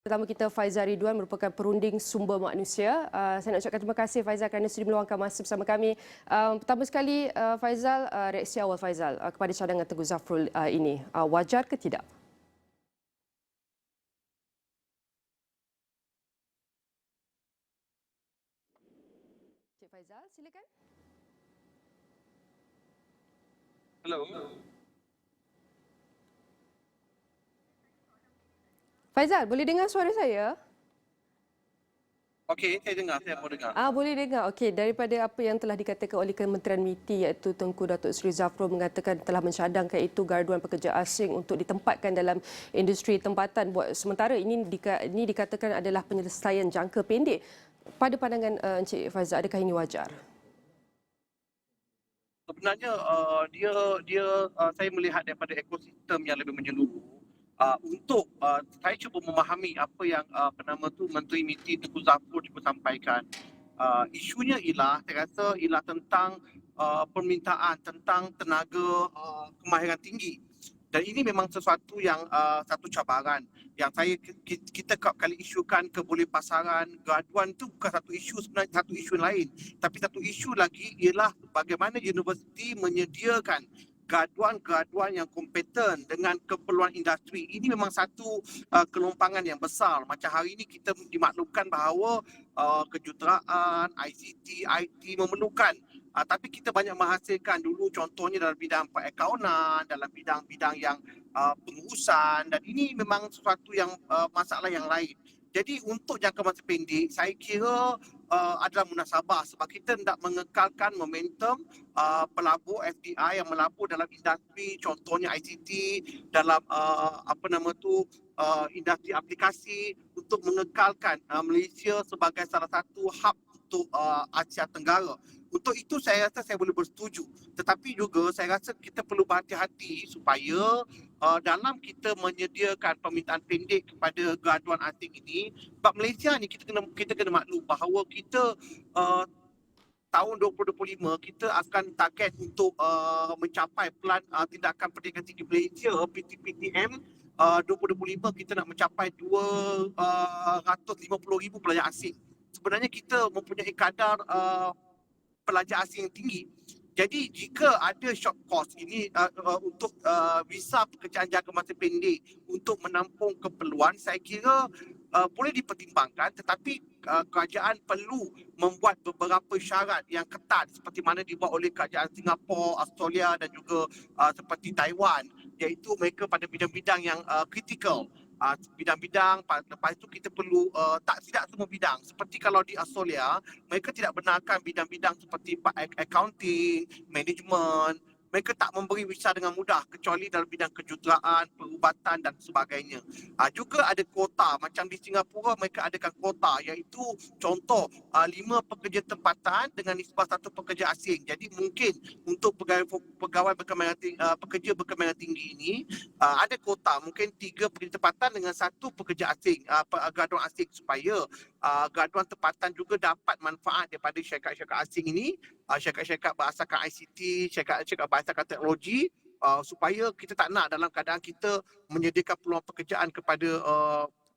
Tetamu kita Faizal Ridwan merupakan perunding sumber manusia. Saya nak ucapkan terima kasih Faizal kerana sudi meluangkan masa bersama kami. Pertama sekali Faizal, reaksi awal Faizal kepada cadangan Tengku Zafrul ini. Wajar ke tidak? Cik Faizal, silakan. Hello. Faizal, boleh dengar suara saya? Okey, saya dengar, saya mau dengar. Boleh dengar. Okey, daripada apa yang telah dikatakan oleh Kementerian MITI iaitu Tengku Datuk Seri Zafrul mengatakan telah mencadangkan itu garduan pekerja asing untuk ditempatkan dalam industri tempatan. Buat sementara ini dikatakan adalah penyelesaian jangka pendek. Pada pandangan Encik Faizal, adakah ini wajar? Sebenarnya saya melihat daripada ekosistem yang lebih menyeluruh. Untuk saya cuba memahami apa yang Menteri MITI Tengku Zafrul cuba sampaikan. Isunya ialah, saya rasa ialah tentang permintaan tentang tenaga kemahiran tinggi. Dan ini memang sesuatu yang satu cabaran yang kita kali isukan kebolehpasaran graduan tu bukan satu isu, sebenarnya satu isu lain, tapi satu isu lagi ialah bagaimana universiti menyediakan graduan-graduan yang kompeten dengan keperluan industri. Ini memang satu kelompangan yang besar. Macam hari ini kita dimaklumkan bahawa kejuruteraan, ICT, IT memerlukan. Tapi kita banyak menghasilkan dulu contohnya dalam bidang perakaunan, dalam bidang-bidang yang pengurusan, dan ini memang sesuatu yang masalah yang lain. Jadi untuk jangka masa pendek, saya kira adalah munasabah sebab kita hendak mengekalkan momentum pelabur FDI yang melabur dalam industri, contohnya ICT, dalam industri aplikasi untuk mengekalkan Malaysia sebagai salah satu hub untuk Asia Tenggara. Untuk itu saya rasa saya boleh bersetuju. Tetapi juga saya rasa kita perlu berhati-hati supaya dalam kita menyediakan permintaan pendek kepada graduan asing ini, sebab Malaysia ni kita kena maklum bahawa kita tahun 2025 kita akan target untuk mencapai Pelan Tindakan Pendidikan Tinggi Malaysia PTPTM 2025 kita nak mencapai 250,000 pelajar asing. Sebenarnya kita mempunyai kadar pelajar asing yang tinggi. Jadi jika ada short course ini untuk visa pekerjaan jangka masa pendek untuk menampung keperluan, saya kira boleh dipertimbangkan, tetapi kerajaan perlu membuat beberapa syarat yang ketat seperti mana dibuat oleh kerajaan Singapura, Australia dan juga seperti Taiwan, iaitu mereka pada bidang-bidang yang kritikal. Bidang-bidang, lepas itu kita perlu tidak semua bidang. Seperti kalau di Australia, mereka tidak benarkan bidang-bidang seperti accounting, management. Mereka tak memberi visa dengan mudah kecuali dalam bidang kejuruteraan, perubatan dan sebagainya. Juga ada kuota, macam di Singapura mereka adakan kuota, iaitu contoh 5 pekerja tempatan dengan nisbah 1 pekerja asing. Jadi mungkin untuk pegawai pekerja berkemahiran tinggi ini ada kuota, mungkin 3 pekerja tempatan dengan 1 pekerja asing, graduan asing, supaya graduan tempatan juga dapat manfaat daripada syarikat-syarikat asing ini, syarikat-syarikat berasaskan ICT, syarikat-syarikat berasaskan teknologi, supaya kita tak nak dalam keadaan kita menyediakan peluang pekerjaan kepada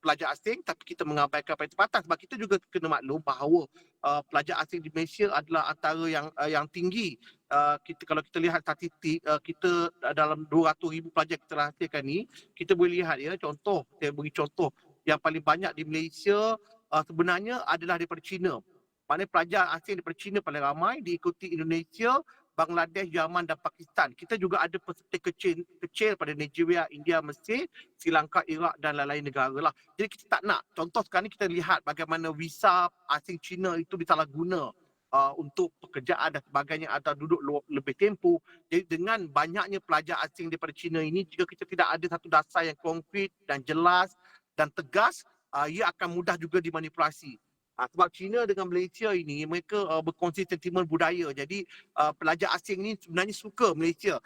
pelajar asing tapi kita mengabaikan pelajar tempatan. Sebab kita juga kena maklum bahawa pelajar asing di Malaysia adalah antara yang tinggi. Kalau kita lihat statistik, kita dalam 200,000 pelajar kita hasilkan ni, kita boleh lihat ya, saya beri contoh yang paling banyak di Malaysia sebenarnya adalah daripada China. Maknanya pelajar asing daripada China paling ramai, diikuti Indonesia, Bangladesh, Yaman dan Pakistan. Kita juga ada peserta kecil pada Nigeria, India, Mesir, Sri Lanka, Iraq dan lain-lain negara lah. Jadi kita tak nak. Contoh sekarang ni kita lihat bagaimana visa asing Cina itu disalahguna untuk pekerjaan dan sebagainya atau duduk lebih tempoh. Jadi dengan banyaknya pelajar asing daripada China ini, jika kita tidak ada satu dasar yang konkret dan jelas dan tegas, ia akan mudah juga dimanipulasi. Sebab China dengan Malaysia ini mereka berkongsi sentimen budaya. Jadi pelajar asing ini sebenarnya suka Malaysia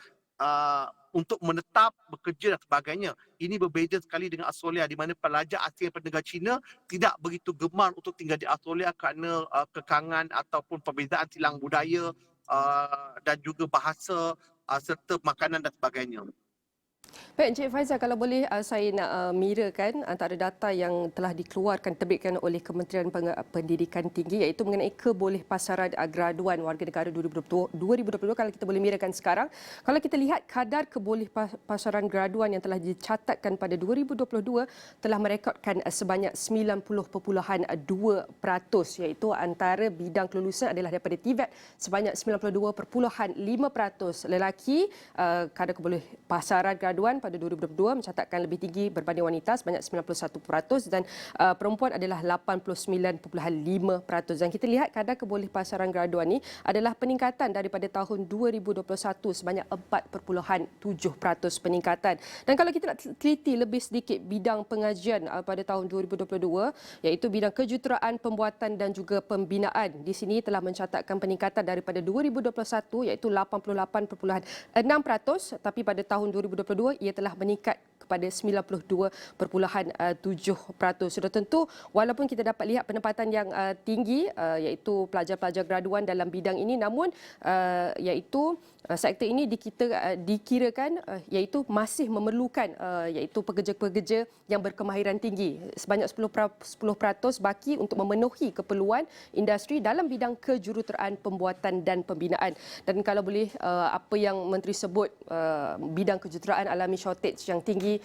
untuk menetap, bekerja dan sebagainya. Ini berbeza sekali dengan Australia di mana pelajar asing daripada negara China tidak begitu gemar untuk tinggal di Australia kerana kekangan ataupun perbezaan silang budaya dan juga bahasa serta makanan dan sebagainya. Baik, Encik Faizal, kalau boleh saya nak mirakan antara data yang telah dikeluarkan, terbitkan oleh Kementerian Pendidikan Tinggi iaitu mengenai kebolehpasaran graduan warga negara 2022. Kalau kita boleh mirakan sekarang, kalau kita lihat kadar kebolehpasaran graduan yang telah dicatatkan pada 2022 telah merekodkan sebanyak 90.2%, iaitu antara bidang kelulusan adalah daripada TVET sebanyak 92.5%. Lelaki kadar kebolehpasaran graduan pada 2022 mencatatkan lebih tinggi berbanding wanita sebanyak 91% dan perempuan adalah 89.5%. Dan kita lihat kadar kebolehpasaran graduan ini adalah peningkatan daripada tahun 2021 sebanyak 4.7% peningkatan. Dan kalau kita nak teliti lebih sedikit bidang pengajian pada tahun 2022 iaitu bidang kejuruteraan, pembuatan dan juga pembinaan, di sini telah mencatatkan peningkatan daripada 2021 iaitu 88.6%, tapi pada tahun 2022 ia telah meningkat kepada 92.7%. Sudah tentu walaupun kita dapat lihat penempatan yang tinggi iaitu pelajar-pelajar graduan dalam bidang ini, namun iaitu sektor ini dikirakan iaitu masih memerlukan iaitu pekerja-pekerja yang berkemahiran tinggi. Sebanyak 10% baki untuk memenuhi keperluan industri dalam bidang kejuruteraan, pembuatan dan pembinaan. Dan kalau boleh apa yang Menteri sebut bidang kejuruteraan alami shortage yang tinggi,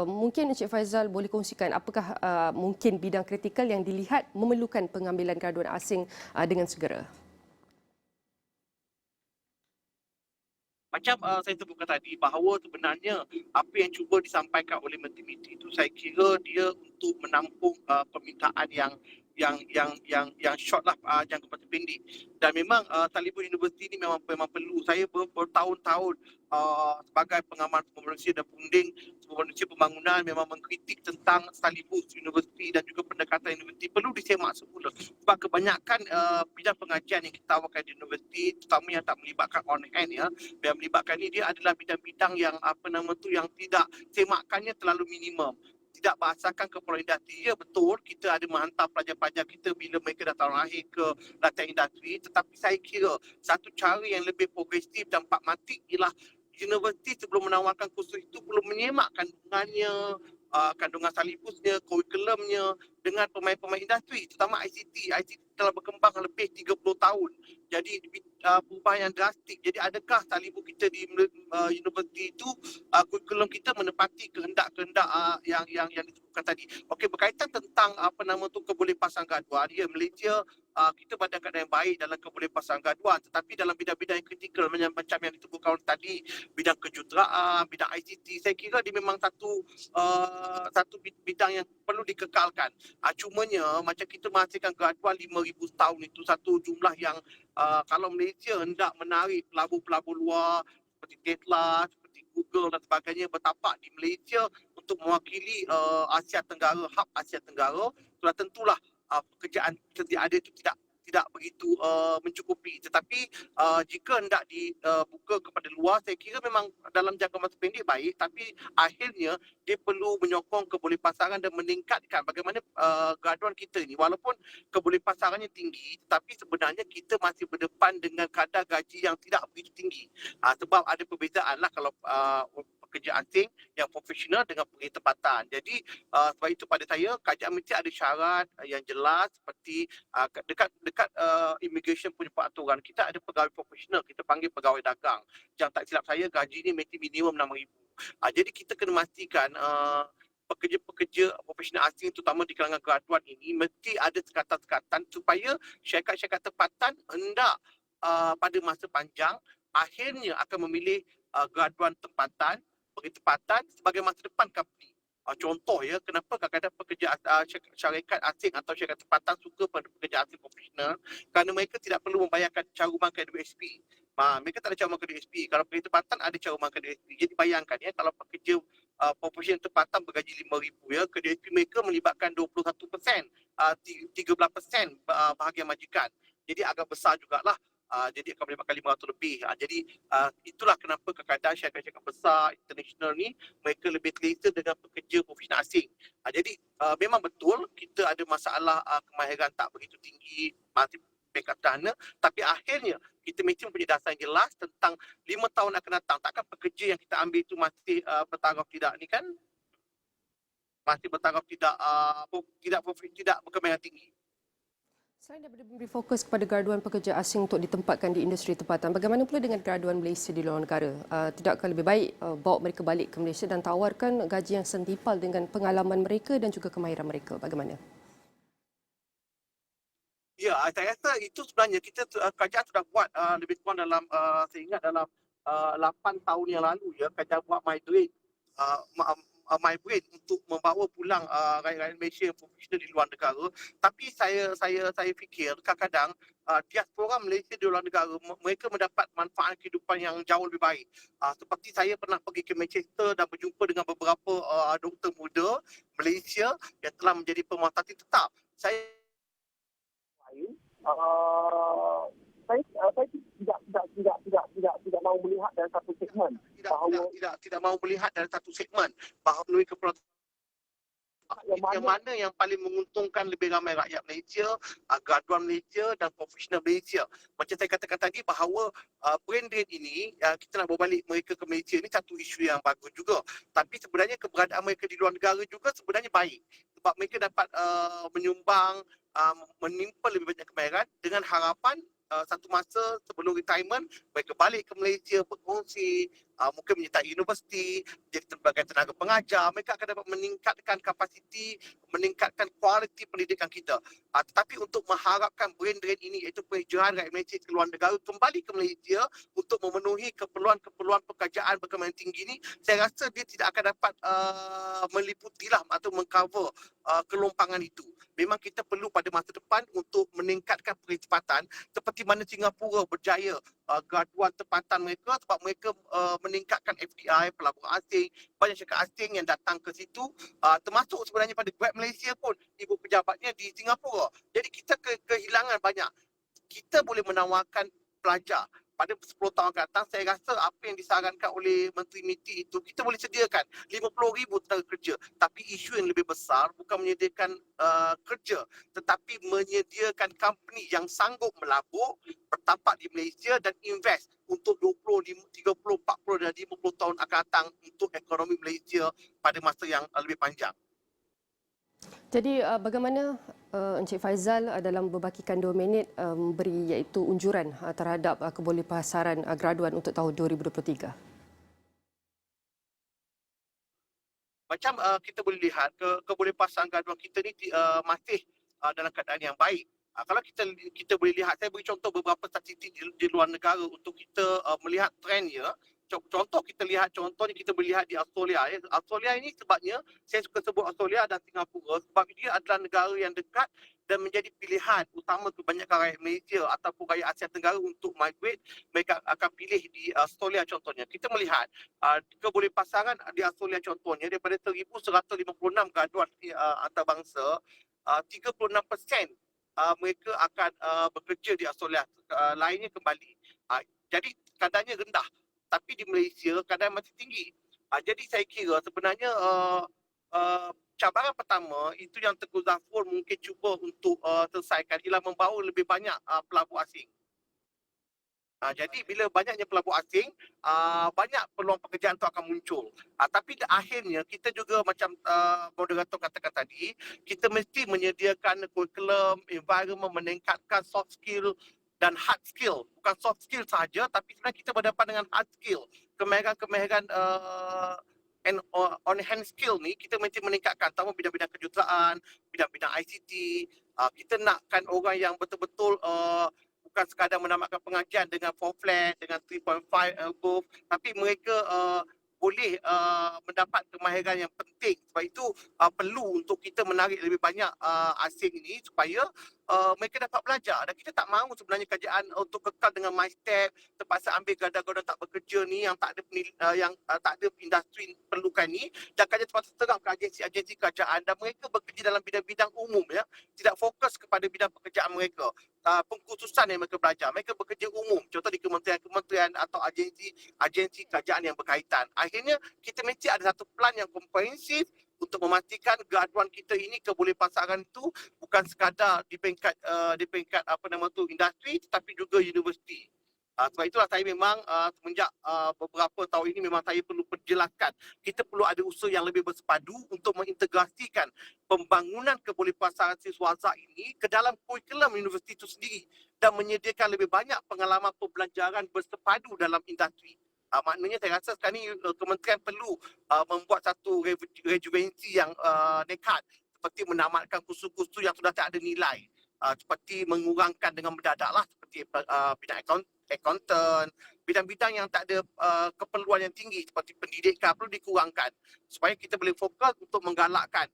mungkin Encik Faizal boleh kongsikan apakah mungkin bidang kritikal yang dilihat memerlukan pengambilan graduan asing dengan segera? Macam saya sebutkan tadi bahawa sebenarnya apa yang cuba disampaikan oleh Menteri MITI itu saya kira dia untuk menampung permintaan yang short lah, jangka masa pendek. Dan memang talibun universiti ini memang perlu. Saya bertahun-tahun sebagai pengamal sumber manusia dan punding sumber manusia pembangunan memang mengkritik tentang talibus universiti dan juga pendekatan universiti perlu disemak semula. Sebab kebanyakan bidang pengajian yang kita tawarkan di universiti, terutama yang tak melibatkan on hand yang melibatkan ini, dia adalah bidang-bidang yang yang tidak semakannya terlalu minimum, tidak bahasakan kepala industri. Ya betul, kita ada menghantar pelajar-pelajar kita bila mereka dah tahun akhir ke latihan industri, tetapi saya kira satu cara yang lebih progresif dan pragmatik ialah universiti sebelum menawarkan kursus itu perlu menyemak kandungannya, kandungan salibusnya, kurikulumnya dengan pemain-pemain industri, terutama ICT. ICT telah berkembang lebih 30 tahun. Jadi perubahan yang drastik. Jadi adakah talibus kita di universiti itu kurikulum kita menepati kehendak-kehendak yang disebutkan tadi. Okey, berkaitan tentang kebolehpasaran graduan, ya Malaysia kita pada keadaan yang baik dalam kebolehpasaran graduan, tetapi dalam bidang-bidang yang kritikal macam yang disebutkan tadi, bidang kejuruteraan, bidang ICT, saya kira dia memang satu bidang yang perlu dikekalkan. Cumanya macam kita menghasilkan graduan 5,000 setahun, itu satu jumlah yang kalau Malaysia hendak menarik pelabur-pelabur luar seperti Tesla, seperti Google dan sebagainya bertapak di Malaysia untuk mewakili Asia Tenggara, hub Asia Tenggara, sudah tentulah pekerjaan sedia ada itu tidak begitu mencukupi. Tetapi jika hendak dibuka kepada luar, saya kira memang dalam jangka masa pendek baik, tapi akhirnya dia perlu menyokong kebolehpasaran dan meningkatkan bagaimana graduan kita ni, walaupun kebolehpasarannya tinggi, tetapi sebenarnya kita masih berdepan dengan kadar gaji yang tidak begitu tinggi. Sebab ada perbezaan lah kalau pekerja asing yang profesional dengan pekerja tempatan. Jadi sebab itu pada saya kajian mesti ada syarat yang jelas, seperti dekat immigration punya peraturan kita ada pegawai profesional, kita panggil pegawai dagang. Yang tak silap saya gaji ni mesti minimum 6,000. Jadi kita kena pastikan pekerja-pekerja profesional asing terutama di kalangan graduan ini mesti ada sekatan-sekatan supaya syarikat-syarikat tempatan hendak pada masa panjang akhirnya akan memilih graduan tempatan, pekerja tempatan sebagai masa depan company. Contoh ya, kenapa kadang-kadang pekerja syarikat asing atau syarikat tempatan suka pada pekerja asing profesional, kerana mereka tidak perlu membayarkan caruman KWSP. Mereka tak ada caruman KWSP. Kalau pekerja tempatan ada caruman KWSP. Jadi bayangkan ya, kalau pekerja profesional tempatan bergaji 5,000 ya, KWSP mereka melibatkan 21%, 13% bahagian majikan. Jadi agak besar jugalah. Jadi akan melibatkan 500 lebih. Jadi itulah kenapa kadang-kadang syarikat-syarikat besar international ni mereka lebih selesa dengan pekerja profesional asing. Jadi memang betul kita ada masalah kemahiran tak begitu tinggi, masih backup dana, tapi akhirnya kita mesti mempunyai dasar yang jelas tentang 5 tahun akan datang. Takkan pekerja yang kita ambil itu masih bertaraf tidak ni kan? Masih bertaraf tidak berkembangan tinggi. Selain daripada memberi fokus kepada graduan pekerja asing untuk ditempatkan di industri tempatan, bagaimana pula dengan graduan Malaysia di luar negara? Tidakkah lebih baik bawa mereka balik ke Malaysia dan tawarkan gaji yang setimpal dengan pengalaman mereka dan juga kemahiran mereka? Bagaimana? Ya, saya rasa itu sebenarnya kita kerajaan sudah buat lebih kurang dalam saya ingat dalam 8 tahun yang lalu ya, kerajaan buat migrate untuk membawa pulang rakyat Malaysia yang profesional di luar negara. Tapi saya fikir kadang-kadang diaspora Malaysia di luar negara mereka mendapat manfaat kehidupan yang jauh lebih baik. Seperti saya pernah pergi ke Manchester dan berjumpa dengan beberapa doktor muda Malaysia yang telah menjadi pemerhati tetap. Saya tidak mahu melihat dalam satu segmen tidak mahu melihat dalam satu segmen bahawa mereka yang mana yang paling menguntungkan lebih ramai rakyat Malaysia, graduan Malaysia dan profesional Malaysia. Macam saya katakan tadi bahawa brain drain ini kita nak berbalik mereka ke Malaysia ini satu isu yang bagus juga. Tapi sebenarnya keberadaan mereka di luar negara juga sebenarnya baik sebab mereka dapat menyumbang menimpa lebih banyak kemahiran dengan harapan satu masa sebelum retirement mereka balik ke Malaysia berkongsi mungkin menyertai universiti jadi sebagai tenaga pengajar, mereka akan dapat meningkatkan kapasiti, meningkatkan kualiti pendidikan kita. Tetapi untuk mengharapkan brain drain ini iaitu penghijrahan rakyat Malaysia ke luar negara kembali ke Malaysia untuk memenuhi keperluan pekerjaan berkemahiran tinggi ini, saya rasa dia tidak akan dapat meliputilah atau mengcover kelompangan itu. Memang kita perlu pada masa depan untuk meningkatkan percepatan seperti mana Singapura berjaya graduan tempatan mereka sebab mereka meningkatkan FDI, pelaburan asing, banyak syarikat asing yang datang ke situ, termasuk sebenarnya pada Grab Malaysia pun ibu pejabatnya di Singapura. Jadi kita kehilangan banyak. Kita boleh menawarkan pelajar pada 10 tahun akan datang. Saya rasa apa yang disarankan oleh Menteri MITI itu kita boleh sediakan 50,000 tenaga kerja. Tapi isu yang lebih besar bukan menyediakan kerja tetapi menyediakan company yang sanggup melabur, bertapak di Malaysia dan invest untuk 20, 30, 40 dan 50 tahun akan datang untuk ekonomi Malaysia pada masa yang lebih panjang. Jadi bagaimana Encik Faizal dalam berbakikan 2 minit memberi iaitu unjuran terhadap kebolepasaran graduan untuk tahun 2023? Macam kita boleh lihat kebolepasaran graduan kita ni masih dalam keadaan yang baik. Kalau kita boleh lihat, saya beri contoh beberapa statistik di luar negara untuk kita melihat trendnya. Contoh kita boleh lihat di Australia. Australia ini sebabnya saya suka sebut Australia dan Singapura sebab dia adalah negara yang dekat dan menjadi pilihan utama kebanyakan rakyat Malaysia ataupun rakyat Asia Tenggara untuk migrate. Mereka akan pilih di Australia contohnya. Kita melihat kebolepasaran di Australia contohnya daripada 1,156 graduan antarabangsa, 36% mereka akan bekerja di Australia, lainnya kembali. Jadi kadarnya rendah. Tapi di Malaysia kadar masih tinggi. Jadi saya kira sebenarnya cabaran pertama itu yang Tengku Zafrul mungkin cuba untuk selesaikan ialah membawa lebih banyak pelabur asing. Jadi bila banyaknya pelabur asing, banyak peluang pekerjaan itu akan muncul. Tapi akhirnya kita juga macam moderator katakan tadi, kita mesti menyediakan kurikulum, environment, meningkatkan soft skill dan hard skill. Bukan soft skill sahaja, tapi sebenarnya kita berhadapan dengan hard skill. Kemahiran on hand skill ni kita mesti meningkatkan, terutama bidang-bidang kejuruteraan, bidang-bidang ICT. Kita nakkan orang yang betul-betul bukan sekadar menamatkan pengajian dengan 4 flat, dengan 3.5 above, tapi mereka boleh mendapat kemahiran yang penting. Sebab itu perlu untuk kita menarik lebih banyak asing ini supaya mereka dapat belajar. Dan kita tak mahu sebenarnya kerajaan untuk kekal dengan my step, terpaksa ambil gadang-gadang tak bekerja ni yang tak ada tak ada industri perlukan ni, dan kerajaan terpaksa terang ke agensi-agensi kerajaan dan mereka bekerja dalam bidang-bidang umum ya, tidak fokus kepada bidang pekerjaan mereka. Pengkhususan yang mereka belajar, mereka bekerja umum, contoh di kementerian-kementerian atau agensi kerajaan yang berkaitan. Akhirnya kita mesti ada satu plan yang komprehensif untuk memastikan graduan kita ini kebolehpasaran itu bukan sekadar di peringkat industri tetapi juga universiti. Sebab itulah saya memang semenjak beberapa tahun ini memang saya perlu perjelaskan kita perlu ada usaha yang lebih bersepadu untuk mengintegrasikan pembangunan kebolehpasaran siswaza ini ke dalam kurikulum universiti itu sendiri dan menyediakan lebih banyak pengalaman pembelajaran bersepadu dalam industri. Maknanya saya rasa sekarang ni kementerian perlu membuat satu rejuvenasi yang nekat seperti menamatkan kursus-kursus yang sudah tak ada nilai. Seperti mengurangkan dengan mendadak lah seperti bidang accountant, bidang-bidang yang tak ada keperluan yang tinggi seperti pendidikan perlu dikurangkan supaya kita boleh fokus untuk menggalakkan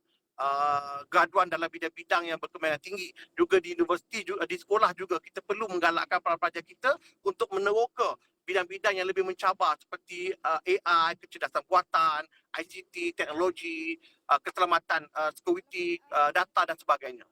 graduan dalam bidang-bidang yang berkemahiran tinggi. Juga di universiti, juga di sekolah juga kita perlu menggalakkan para pelajar kita untuk meneroka bidang-bidang yang lebih mencabar seperti AI, kecerdasan buatan, ICT, teknologi, keselamatan, security, data dan sebagainya.